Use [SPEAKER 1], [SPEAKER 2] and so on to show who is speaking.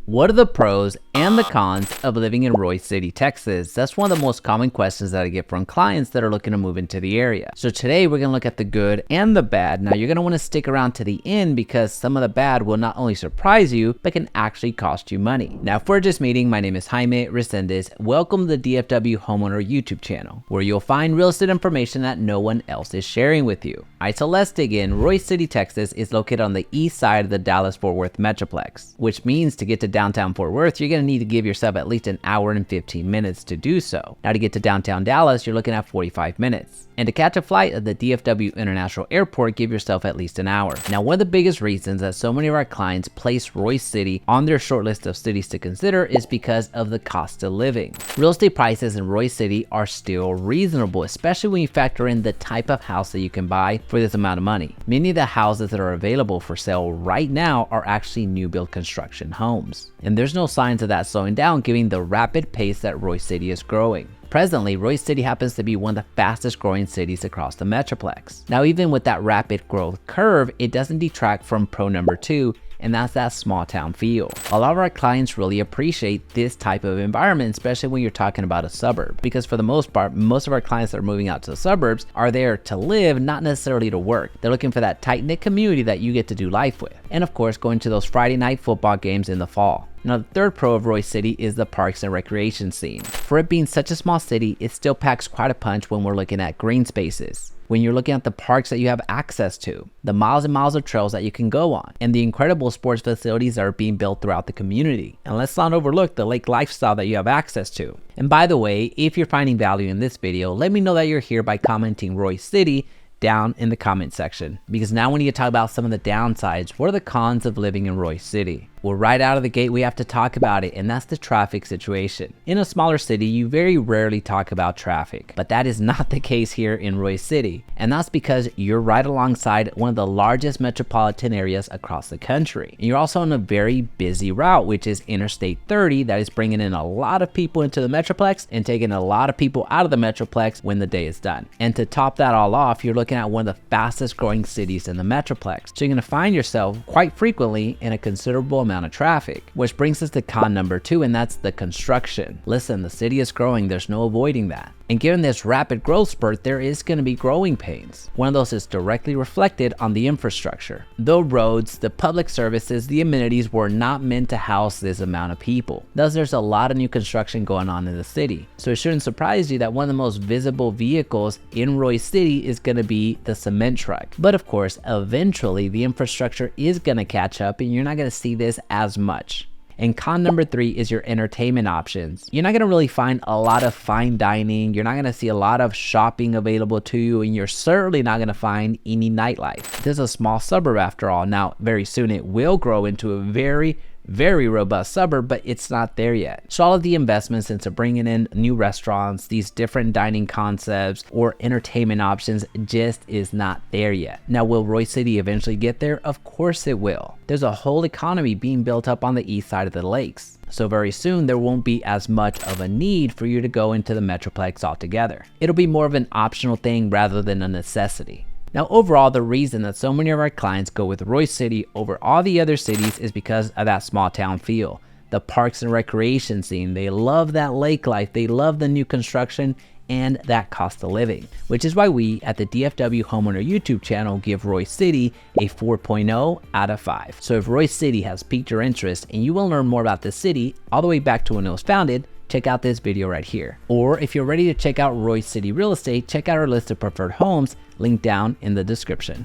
[SPEAKER 1] What are the pros and the cons of living in Royse City, Texas? That's one of the most common questions that I get from clients that are looking to move into the area. So today we're going to look at the good and the bad. Now you're going to want to stick around to the end because some of the bad will not only surprise you, but can actually cost you money. Now if we're just meeting, my name is Jaime Resendiz. Welcome to the DFW Homeowner YouTube channel, where you'll find real estate information that no one else is sharing with you. Alright, so let's dig in. Royse City, Texas is located on the east side of the Dallas-Fort Worth metroplex, which means to get to downtown Fort Worth, you're going to need to give yourself at least an hour and 15 minutes to do so. Now to get to downtown Dallas, you're looking at 45 minutes. And to catch a flight at the DFW International Airport, give yourself at least an hour. Now, one of the biggest reasons that so many of our clients place Royse City on their short list of cities to consider is because of the cost of living. Real estate prices in Royse City are still reasonable, especially when you factor in the type of house that you can buy for this amount of money. Many of the houses that are available for sale right now are actually new build construction homes. And there's no signs of that slowing down given the rapid pace that Royse City is growing. Presently, Royse City happens to be one of the fastest growing cities across the metroplex. Now, even with that rapid growth curve, it doesn't detract from pro number 2, and that's that small town feel. A lot of our clients really appreciate this type of environment, especially when you're talking about a suburb, because for the most part, most of our clients that are moving out to the suburbs are there to live, not necessarily to work. They're looking for that tight-knit community that you get to do life with. And of course, going to those Friday night football games in the fall. Now, the third pro of Royse City is the parks and recreation scene. For it being such a small city, it still packs quite a punch when we're looking at green spaces. When you're looking at the parks that you have access to, the miles and miles of trails that you can go on, and the incredible sports facilities that are being built throughout the community. And let's not overlook the lake lifestyle that you have access to. And by the way, if you're finding value in this video, let me know that you're here by commenting Royse City down in the comment section, because now we need to talk about some of the downsides. What are the cons of living in Royse City? Well, right out of the gate, we have to talk about it, and that's the traffic situation. In a smaller city, you very rarely talk about traffic, but that is not the case here in Royse City. And that's because you're right alongside one of the largest metropolitan areas across the country. And you're also on a very busy route, which is Interstate 30, that is bringing in a lot of people into the metroplex and taking a lot of people out of the metroplex when the day is done. And to top that all off, you're looking at one of the fastest growing cities in the metroplex. So you're going to find yourself quite frequently in a considerable amount of traffic, which brings us to con number 2, and that's the construction. Listen, the city is growing, there's no avoiding that. And given this rapid growth spurt, there is going to be growing pains. One of those is directly reflected on the infrastructure. The roads, the public services, the amenities were not meant to house this amount of people. Thus, there's a lot of new construction going on in the city. So it shouldn't surprise you that one of the most visible vehicles in Royse City is going to be the cement truck. But of course, eventually the infrastructure is going to catch up and you're not going to see this as much. And con number 3 is your entertainment options. You're not going to really find a lot of fine dining. You're not going to see a lot of shopping available to you, and you're certainly not going to find any nightlife. This is a small suburb after all. Now, very soon it will grow into a very robust suburb, but it's not there yet. So all of the investments into bringing in new restaurants, these different dining concepts or entertainment options just is not there yet. Now, will Royse City eventually get there? Of course it will. There's a whole economy being built up on the east side of the lakes. So very soon there won't be as much of a need for you to go into the metroplex altogether. It'll be more of an optional thing rather than a necessity. Now, overall, the reason that so many of our clients go with Royse City over all the other cities is because of that small town feel. The parks and recreation scene, they love that lake life, they love the new construction, and that cost of living, which is why we at the DFW Homeowner YouTube channel give Royse City a 4.0 out of 5. So if Royse City has piqued your interest and you want to learn more about the city all the way back to when it was founded, check out this video right here. Or if you're ready to check out Royse City real estate, check out our list of preferred homes linked down in the description.